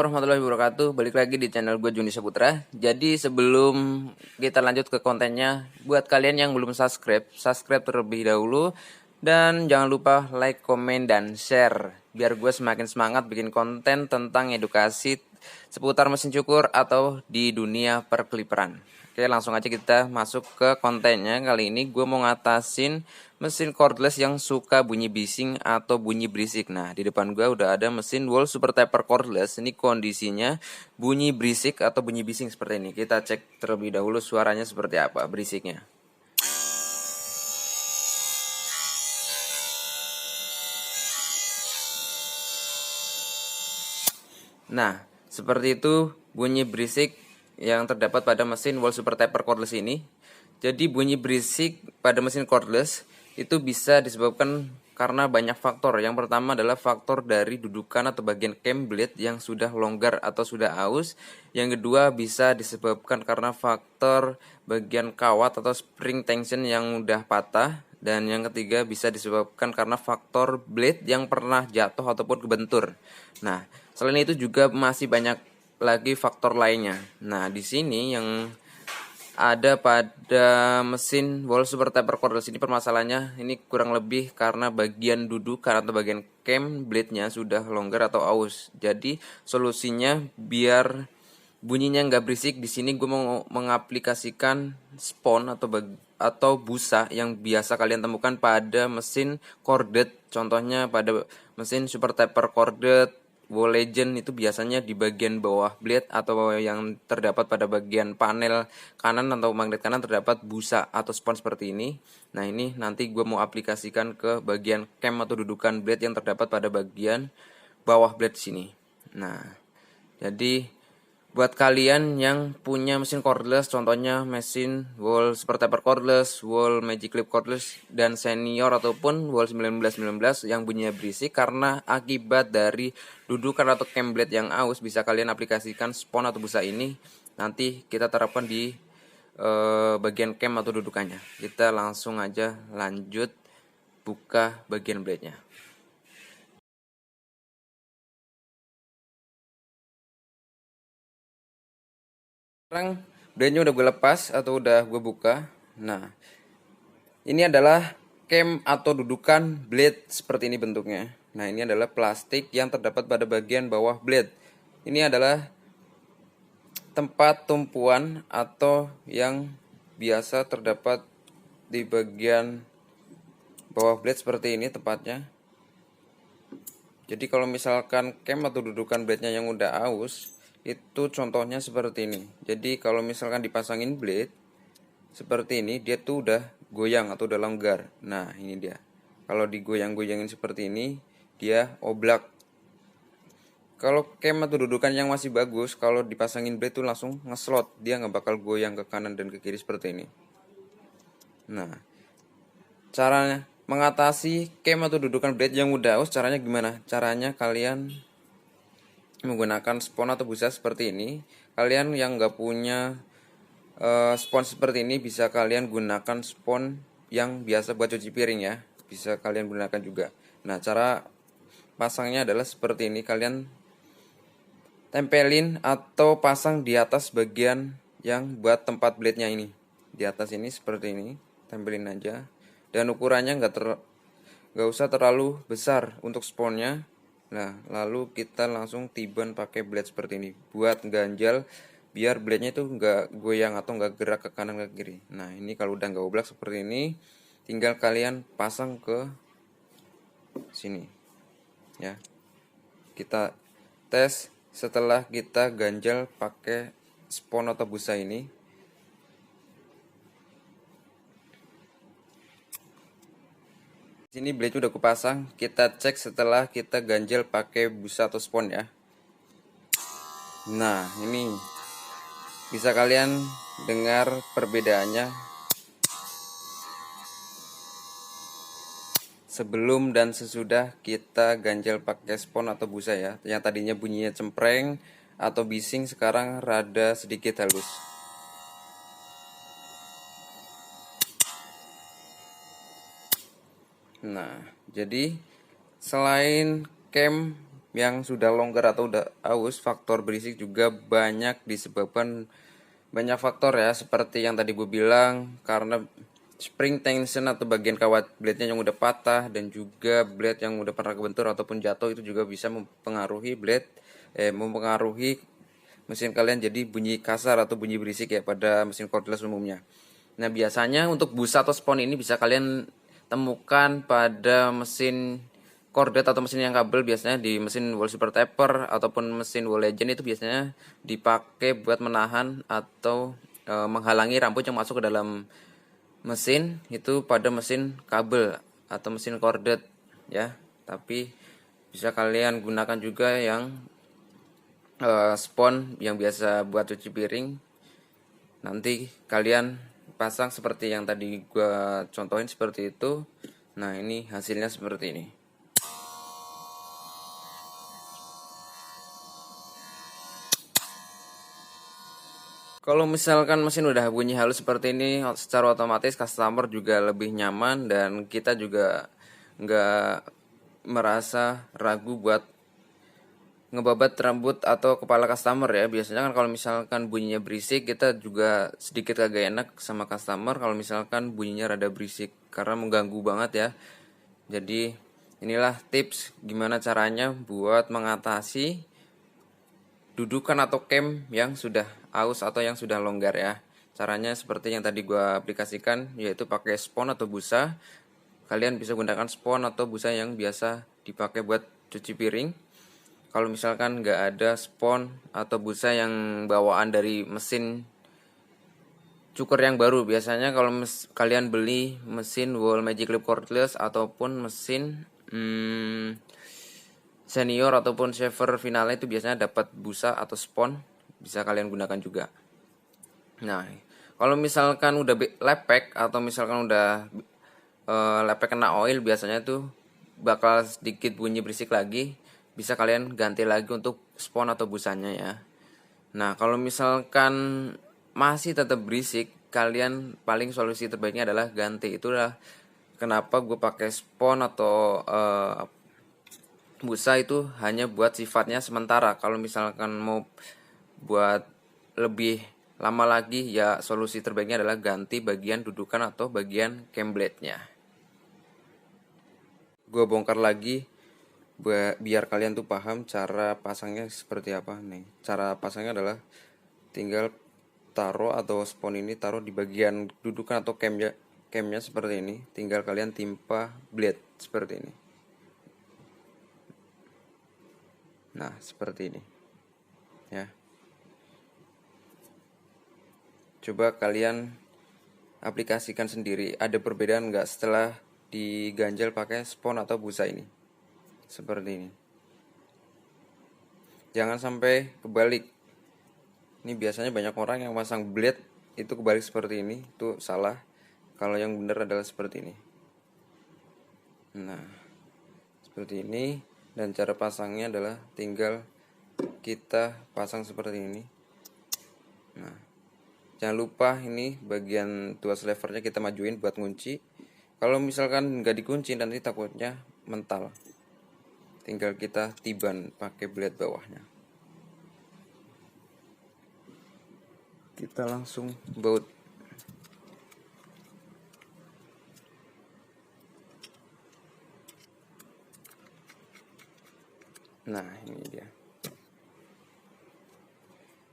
warahmatullahi wabarakatuh. Balik lagi di channel gue Juni Saputra. Jadi sebelum kita lanjut ke kontennya, buat kalian yang belum subscribe terlebih dahulu. Dan jangan lupa like, komen, dan share biar gue semakin semangat bikin konten tentang edukasi seputar mesin cukur atau di dunia perkliperan. Oke, langsung aja kita masuk ke kontennya. Kali ini gue mau ngatasin mesin cordless yang suka bunyi bising atau bunyi berisik. Nah, di depan gue udah ada mesin Wall Super Taper cordless. Ini kondisinya bunyi berisik atau bunyi bising seperti ini. Kita cek terlebih dahulu suaranya seperti apa berisiknya. Nah, seperti itu bunyi berisik yang terdapat pada mesin Wall Super Taper cordless ini. Jadi bunyi berisik pada mesin cordless itu bisa disebabkan karena banyak faktor. Yang pertama adalah faktor dari dudukan atau bagian cam blade yang sudah longgar atau sudah aus. Yang kedua bisa disebabkan karena faktor bagian kawat atau spring tension yang udah patah. Dan yang ketiga bisa disebabkan karena faktor blade yang pernah jatuh ataupun kebentur. Nah, selain itu juga masih banyak lagi faktor lainnya. Nah, di sini yang ada pada mesin Wall Super Taper cordless ini permasalahannya ini kurang lebih karena bagian dudukan atau bagian cam blade-nya sudah longgar atau aus. Jadi solusinya biar bunyinya nggak berisik, di sini gue mau mengaplikasikan spon atau busa yang biasa kalian temukan pada mesin corded. Contohnya pada mesin Super Taper corded Wall Legend itu biasanya di bagian bawah blade atau yang terdapat pada bagian panel kanan atau magnet kanan terdapat busa atau spon seperti ini. Nah, ini nanti gue mau aplikasikan ke bagian cam atau dudukan blade yang terdapat pada bagian bawah blade sini. Nah, jadi buat kalian yang punya mesin cordless, contohnya mesin Wall Super Taper cordless, Wall Magic Clip cordless, dan senior ataupun Wall 1919 yang bunyinya berisik karena akibat dari dudukan atau cam blade yang aus, bisa kalian aplikasikan spon atau busa ini. Nanti kita terapkan di bagian cam atau dudukannya. Kita langsung aja lanjut buka bagian blade-nya. Sekarang blade-nya udah gue lepas atau udah gue buka. Nah, ini adalah cam atau dudukan blade seperti ini bentuknya. Nah, ini adalah plastik yang terdapat pada bagian bawah blade. Ini adalah tempat tumpuan atau yang biasa terdapat di bagian bawah blade seperti ini tepatnya. Jadi kalau misalkan cam atau dudukan blade-nya yang udah aus, itu contohnya seperti ini. Jadi kalau misalkan dipasangin blade seperti ini, dia tuh udah goyang atau udah longgar. Nah, ini dia. Kalau digoyang-goyangin seperti ini, dia oblak. Kalau cam atau dudukan yang masih bagus, kalau dipasangin blade tuh langsung ngeslot. Dia nggak bakal goyang ke kanan dan ke kiri seperti ini. Nah, caranya mengatasi cam atau dudukan blade yang udah aus, caranya gimana? Caranya kalian menggunakan spon atau busa seperti ini. Kalian yang nggak punya spon seperti ini, bisa kalian gunakan spon yang biasa buat cuci piring ya. Bisa kalian gunakan juga. Nah, cara pasangnya adalah seperti ini. Kalian tempelin atau pasang di atas bagian yang buat tempat blade-nya ini. Di atas ini seperti ini, tempelin aja. Dan ukurannya nggak usah terlalu besar untuk sponnya. Nah, lalu kita langsung tiban pakai blade seperti ini buat ganjal biar blade-nya itu nggak goyang atau nggak gerak ke kanan ke kiri. Nah, ini kalau udah nggak oblak seperti ini, tinggal kalian pasang ke sini ya. Kita tes setelah kita ganjal pakai spon atau busa ini. Sini blade udah kupasang, kita cek setelah kita ganjel pakai busa atau spon ya. Nah, ini bisa kalian dengar perbedaannya sebelum dan sesudah kita ganjel pakai spon atau busa ya. Yang tadinya bunyinya cempreng atau bising, sekarang rada sedikit halus. Nah, jadi selain cam yang sudah longgar atau udah aus, faktor berisik juga banyak disebabkan banyak faktor ya, seperti yang tadi gue bilang, karena spring tension atau bagian kawat blade-nya yang udah patah, dan juga blade yang udah pernah kebentur ataupun jatuh itu juga bisa mempengaruhi mempengaruhi mesin kalian jadi bunyi kasar atau bunyi berisik ya pada mesin cordless umumnya. Nah, biasanya untuk busa atau spon ini bisa kalian temukan pada mesin cordet atau mesin yang kabel, biasanya di mesin wall super taper ataupun mesin wall legend itu biasanya dipakai buat menahan atau menghalangi rambut yang masuk ke dalam mesin itu pada mesin kabel atau mesin cordet ya. Tapi bisa kalian gunakan juga yang spon yang biasa buat cuci piring. Nanti kalian pasang seperti yang tadi gua contohin seperti itu. Nah, ini hasilnya seperti ini. Kalau misalkan mesin udah bunyi halus seperti ini, secara otomatis customer juga lebih nyaman dan kita juga nggak merasa ragu buat ngebabat rambut atau kepala customer ya. Biasanya kan kalau misalkan bunyinya berisik, kita juga sedikit agak enak sama customer kalau misalkan bunyinya rada berisik karena mengganggu banget ya. Jadi inilah tips gimana caranya buat mengatasi dudukan atau cam yang sudah aus atau yang sudah longgar ya. Caranya seperti yang tadi gua aplikasikan, yaitu pakai spon atau busa. Kalian bisa gunakan spon atau busa yang biasa dipakai buat cuci piring. Kalau misalkan nggak ada spon atau busa yang bawaan dari mesin cukur yang baru, biasanya kalau kalian beli mesin Wall Magic Clip cordless ataupun mesin senior ataupun shaver finale itu biasanya dapat busa atau spon, bisa kalian gunakan juga. Nah, kalau misalkan udah lepek atau misalkan udah lepek kena oil, biasanya tuh bakal sedikit bunyi berisik lagi. Bisa kalian ganti lagi untuk spon atau busanya ya. Nah, kalau misalkan masih tetap berisik, kalian paling solusi terbaiknya adalah ganti. Itulah kenapa gue pakai spon atau busa itu hanya buat sifatnya sementara. Kalau misalkan mau buat lebih lama lagi, ya solusi terbaiknya adalah ganti bagian dudukan atau bagian cam blade-nya. Gue bongkar lagi biar kalian tuh paham cara pasangnya seperti apa nih. Cara pasangnya adalah tinggal taruh atau spon ini taruh di bagian dudukan atau camnya seperti ini. Tinggal kalian timpa blade seperti ini. Nah, seperti ini ya. Coba kalian aplikasikan sendiri, ada perbedaan nggak setelah diganjel pakai spon atau busa ini. Seperti ini. Jangan sampai kebalik. Ini biasanya banyak orang yang pasang blade itu kebalik seperti ini, itu salah. Kalau yang benar adalah seperti ini. Nah, seperti ini, dan cara pasangnya adalah tinggal kita pasang seperti ini. Nah, jangan lupa ini bagian tuas levernya kita majuin buat ngunci. Kalau misalkan nggak dikunci nanti takutnya mental. Tinggal kita tiban pakai blade bawahnya. Kita langsung baut. Nah, ini dia.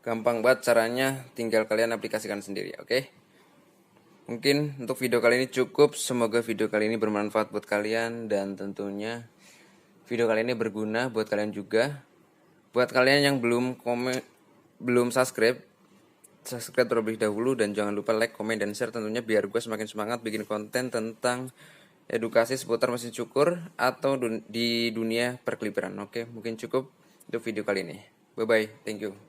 Gampang banget caranya, tinggal kalian aplikasikan sendiri, oke? Mungkin untuk video kali ini cukup. Semoga video kali ini bermanfaat buat kalian, dan tentunya video kali ini berguna buat kalian juga. Buat kalian yang belum subscribe terlebih dahulu, dan jangan lupa like, komen, dan share tentunya biar gue semakin semangat bikin konten tentang edukasi seputar mesin cukur atau di dunia perkliperan. Oke, mungkin cukup untuk video kali ini. Bye bye, thank you.